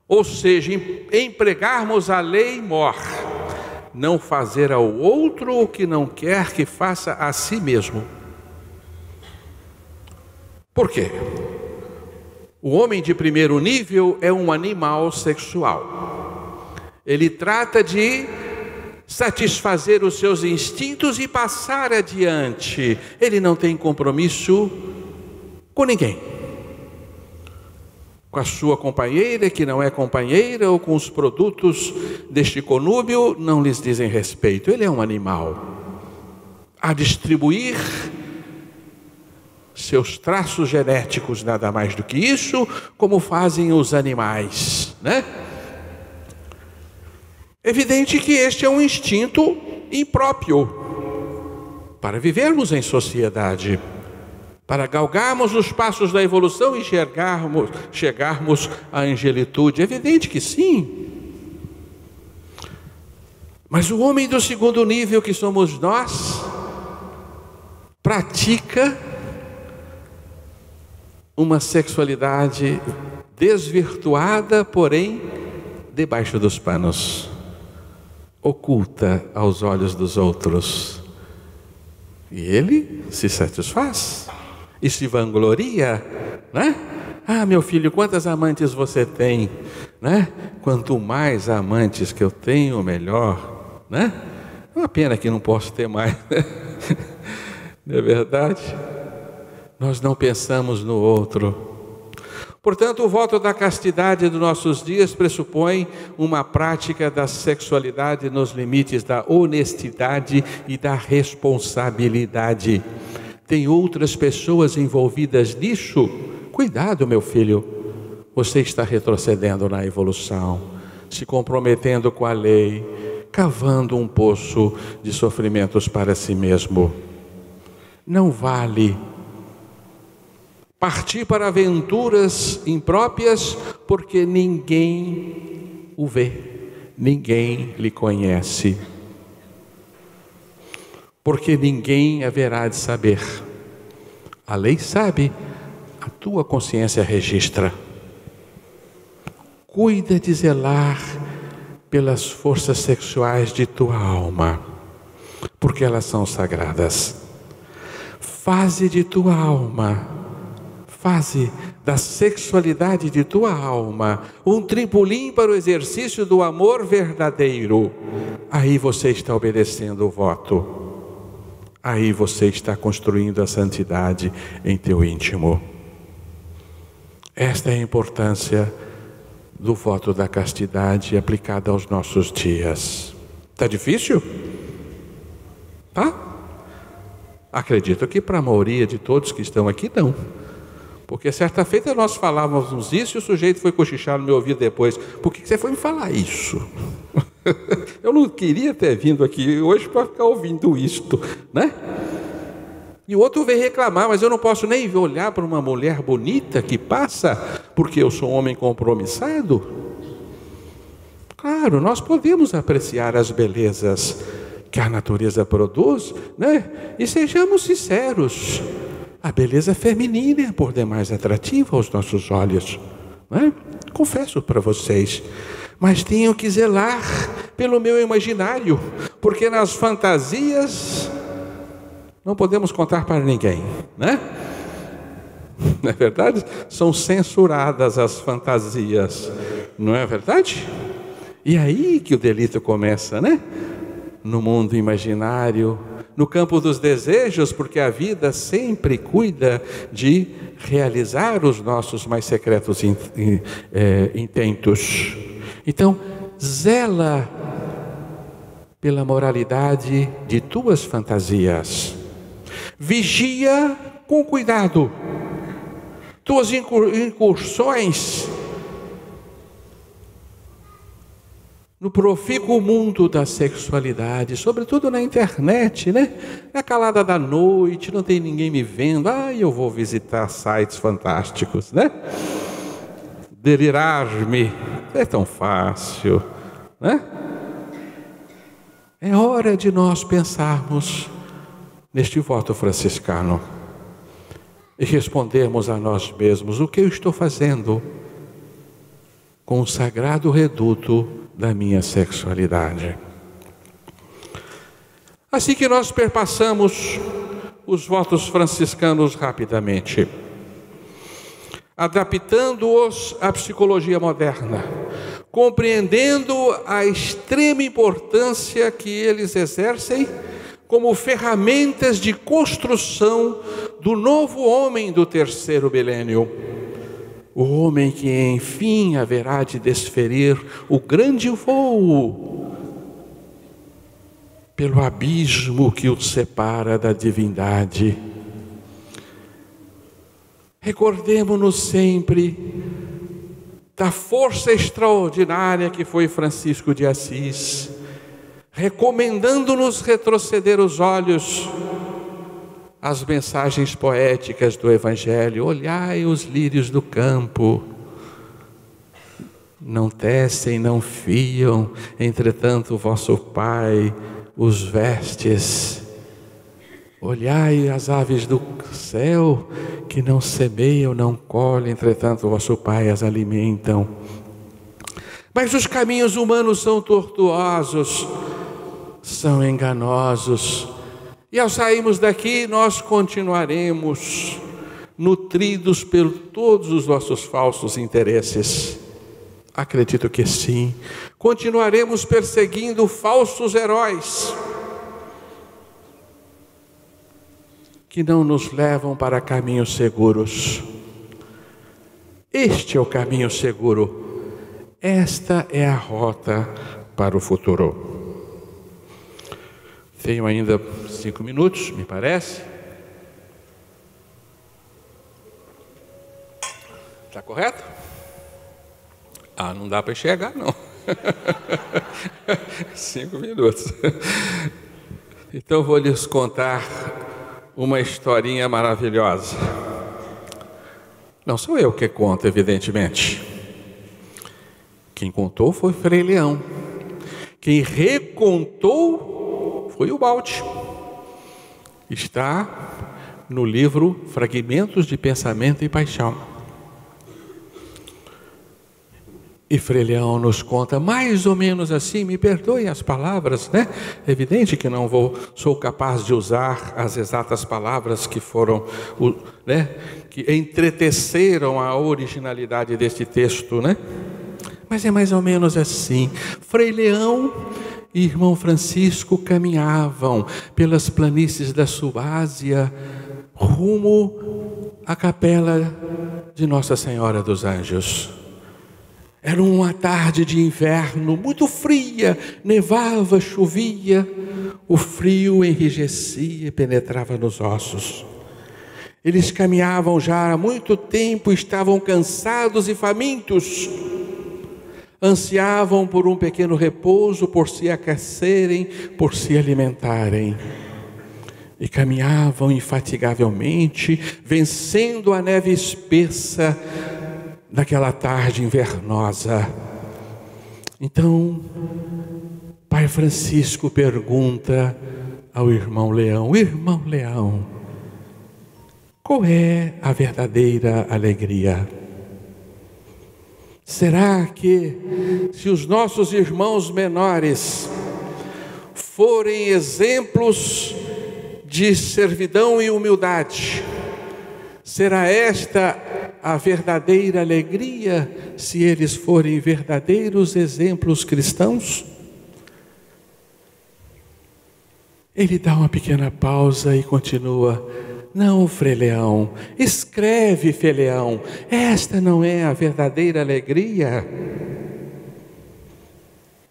ou seja, empregarmos a lei mor, não fazer ao outro o que não quer que faça a si mesmo. Por quê? O homem de primeiro nível é um animal sexual. Ele trata de satisfazer os seus instintos e passar adiante. Ele não tem compromisso com ninguém. Com a sua companheira, que não é companheira, ou com os produtos deste conúbio, não lhes dizem respeito. Ele é um animal a distribuir seus traços genéticos, nada mais do que isso, como fazem os animais, né? Evidente que este é um instinto impróprio para vivermos em sociedade, para galgarmos os passos da evolução e chegarmos à angelitude. É evidente que sim. Mas o homem do segundo nível, que somos nós, pratica uma sexualidade desvirtuada, porém debaixo dos panos, oculta aos olhos dos outros. E ele se satisfaz e se vangloria, né? Ah, meu filho, quantas amantes você tem, né? Quanto mais amantes que eu tenho, melhor, né? É uma pena que não posso ter mais, né? Não é verdade? Nós não pensamos no outro. Portanto, o voto da castidade dos nossos dias pressupõe uma prática da sexualidade nos limites da honestidade e da responsabilidade. Tem outras pessoas envolvidas nisso? Cuidado, meu filho, você está retrocedendo na evolução, se comprometendo com a lei, cavando um poço de sofrimentos para si mesmo. Não vale partir para aventuras impróprias, porque ninguém o vê, ninguém lhe conhece, porque ninguém haverá de saber. A lei sabe, a tua consciência registra. Cuida de zelar pelas forças sexuais de tua alma, porque elas são sagradas. Faze de tua alma, faze da sexualidade de tua alma um trampolim para o exercício do amor verdadeiro. Aí você está obedecendo o voto. Aí você está construindo a santidade em teu íntimo. Esta é a importância do voto da castidade aplicada aos nossos dias. Está difícil? Tá? Acredito que para a maioria de todos que estão aqui, não. Porque certa feita nós falávamos isso e o sujeito foi cochichar no meu ouvido depois. Por que você foi me falar isso? Eu não queria ter vindo aqui hoje para ficar ouvindo isto, né? E o outro veio reclamar, mas eu não posso nem olhar para uma mulher bonita que passa, porque eu sou um homem compromissado. Claro, nós podemos apreciar as belezas que a natureza produz, né? E sejamos sinceros, a beleza feminina é por demais atrativa aos nossos olhos, né? Confesso para vocês, mas tenho que zelar pelo meu imaginário, porque nas fantasias não podemos contar para ninguém, né? Não é verdade? São censuradas as fantasias, não é verdade? E aí que o delito começa, né? No mundo imaginário, no campo dos desejos, porque a vida sempre cuida de realizar os nossos mais secretos intentos. Então, zela pela moralidade de tuas fantasias. Vigia com cuidado tuas incursões no profícuo mundo da sexualidade, sobretudo na internet, né? Na calada da noite, não tem ninguém me vendo. Eu vou visitar sites fantásticos, né? Delirar-me é tão fácil, né? É hora de nós pensarmos neste voto franciscano e respondermos a nós mesmos: o que eu estou fazendo com o sagrado reduto da minha sexualidade? Assim que nós perpassamos os votos franciscanos rapidamente, adaptando-os à psicologia moderna, compreendendo a extrema importância que eles exercem como ferramentas de construção do novo homem do terceiro milênio. O homem que enfim haverá de desferir o grande voo pelo abismo que o separa da divindade. Recordemo-nos sempre da força extraordinária que foi Francisco de Assis, recomendando-nos retroceder os olhos às mensagens poéticas do Evangelho. Olhai os lírios do campo, não tecem, não fiam, entretanto vosso Pai os vestes. Olhai as aves do céu, que não semeiam, não colhem, entretanto vosso Pai as alimentam. Mas os caminhos humanos são tortuosos, são enganosos, e ao sairmos daqui nós continuaremos nutridos por todos os nossos falsos interesses. Acredito que sim. Continuaremos perseguindo falsos heróis que não nos levam para caminhos seguros. Este é o caminho seguro. Esta é a rota para o futuro. Tenho ainda 5 minutos, me parece. Está correto? Não dá para enxergar, não. 5 minutos. Então vou lhes contar uma historinha maravilhosa. Não sou eu que conto, evidentemente. Quem contou foi Frei Leão. Quem recontou foi o Baldi. Está no livro Fragmentos de Pensamento e Paixão. E Frei Leão nos conta mais ou menos assim, me perdoem as palavras, né? É evidente que não sou capaz de usar as exatas palavras que foram, né? Que entreteceram a originalidade deste texto, né? Mas é mais ou menos assim. Frei Leão e irmão Francisco caminhavam pelas planícies da Suásia rumo à capela de Nossa Senhora dos Anjos. Era uma tarde de inverno muito fria, nevava, chovia, o frio enrijecia e penetrava nos ossos. Eles caminhavam já há muito tempo, estavam cansados e famintos. Ansiavam por um pequeno repouso, por se aquecerem, por se alimentarem. E caminhavam infatigavelmente, vencendo a neve espessa daquela tarde invernosa. Então, Pai Francisco pergunta ao irmão Leão: irmão Leão, qual é a verdadeira alegria? Será que, se os nossos irmãos menores forem exemplos de servidão e humildade. Será esta a verdadeira alegria se eles forem verdadeiros exemplos cristãos? Ele dá uma pequena pausa e continua: não, Frei Leão, escreve, Frei Leão, esta não é a verdadeira alegria.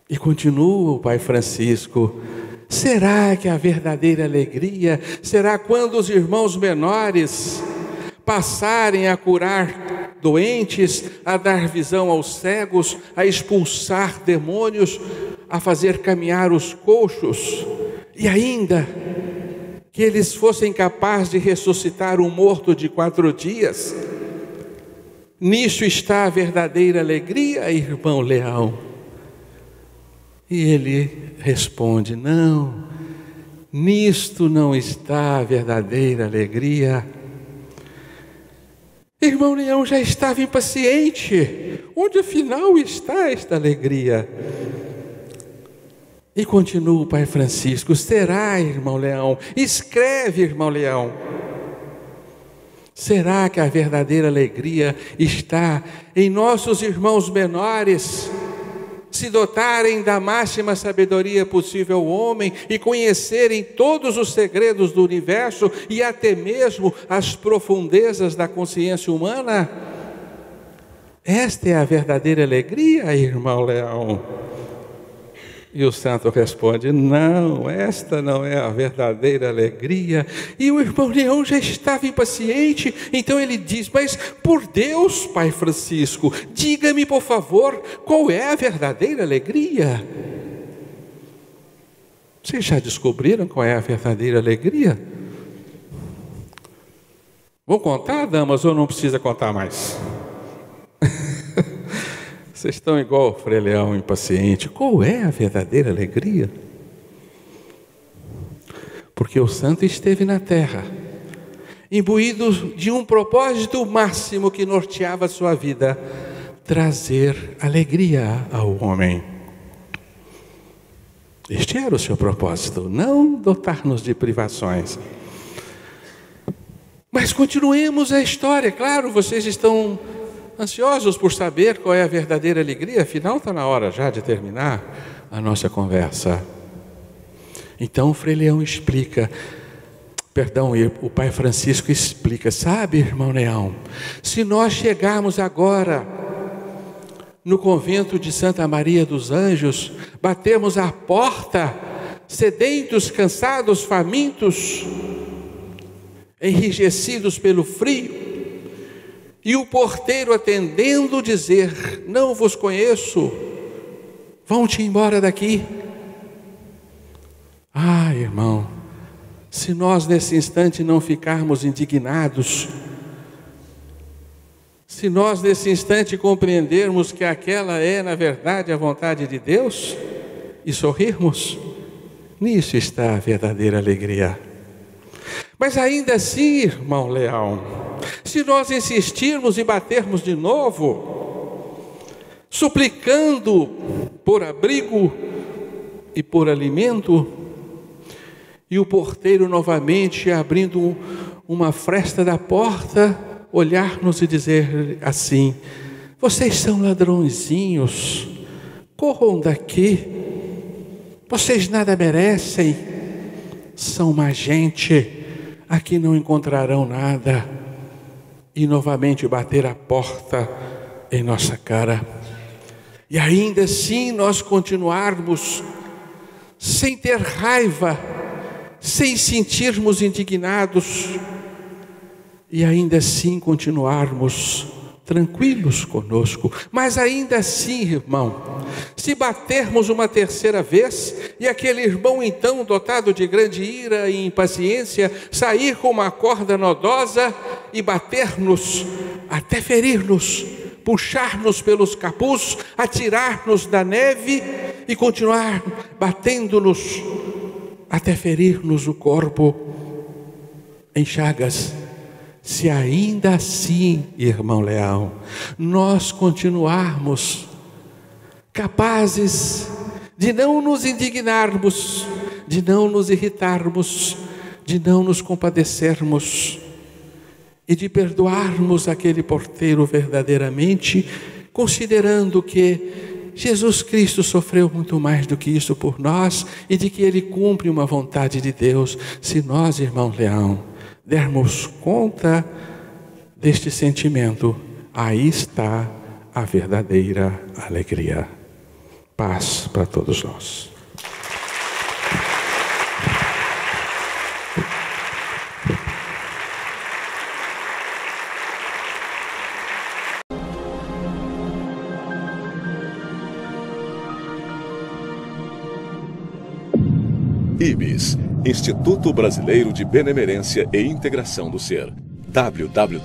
E continua o Pai Francisco: será que a verdadeira alegria será quando os irmãos menores passarem a curar doentes, a dar visão aos cegos, a expulsar demônios, a fazer caminhar os coxos, e ainda que eles fossem capazes de ressuscitar um morto de 4 dias? Nisso está a verdadeira alegria, irmão Leão? E ele responde: não, nisto não está a verdadeira alegria. Irmão Leão já estava impaciente. Onde afinal está esta alegria? E continua o Pai Francisco: será, irmão Leão? Escreve, irmão Leão. Será que a verdadeira alegria está em nossos irmãos menores se dotarem da máxima sabedoria possível ao homem e conhecerem todos os segredos do universo e até mesmo as profundezas da consciência humana? Esta é a verdadeira alegria, irmão Leão? E o santo responde: não, esta não é a verdadeira alegria. E o irmão Leão já estava impaciente, então ele diz: mas por Deus, Pai Francisco, diga-me por favor, qual é a verdadeira alegria? Vocês já descobriram qual é a verdadeira alegria? Vou contar, damas, ou não precisa contar mais? Vocês estão igual o Frei Leão, impaciente. Qual é a verdadeira alegria? Porque o santo esteve na terra, imbuído de um propósito máximo que norteava a sua vida: trazer alegria ao homem. Este era o seu propósito, não dotar-nos de privações. Mas continuemos a história. Claro, vocês estão ansiosos por saber qual é a verdadeira alegria, afinal está na hora já de terminar a nossa conversa. Então o Frei Leão explica, o Pai Francisco explica: sabe, irmão Leão, se nós chegarmos agora no convento de Santa Maria dos Anjos, batemos a porta, sedentos, cansados, famintos, enrijecidos pelo frio, e o porteiro atendendo dizer: não vos conheço, vão-te embora daqui. Ah, irmão, se nós nesse instante não ficarmos indignados, se nós nesse instante compreendermos que aquela é na verdade a vontade de Deus e sorrirmos, nisso está a verdadeira alegria. Mas ainda assim, irmão Leão, se nós insistirmos e batermos de novo, suplicando por abrigo e por alimento, e o porteiro novamente abrindo uma fresta da porta, olhar-nos e dizer assim: vocês são ladrõezinhos, corram daqui, vocês nada merecem, são má gente, aqui não encontrarão nada, e novamente bater a porta em nossa cara, e ainda assim nós continuarmos sem ter raiva, sem sentirmos indignados, e ainda assim continuarmos tranquilos conosco. Mas ainda assim, irmão, se batermos uma terceira vez, e aquele irmão então, dotado de grande ira e impaciência, sair com uma corda nodosa e bater-nos, até ferir-nos, puxar-nos pelos capuz, atirar-nos da neve e continuar batendo-nos, até ferir-nos o corpo em chagas, se ainda assim, irmão Leão, nós continuarmos capazes de não nos indignarmos, de não nos irritarmos, de não nos compadecermos e de perdoarmos aquele porteiro verdadeiramente, considerando que Jesus Cristo sofreu muito mais do que isso por nós e de que Ele cumpre uma vontade de Deus. Se nós, irmão Leão, dermos conta deste sentimento, aí está a verdadeira alegria. Paz para todos nós. IBS, Instituto Brasileiro de Benemerência e Integração do Ser. www.ibis.org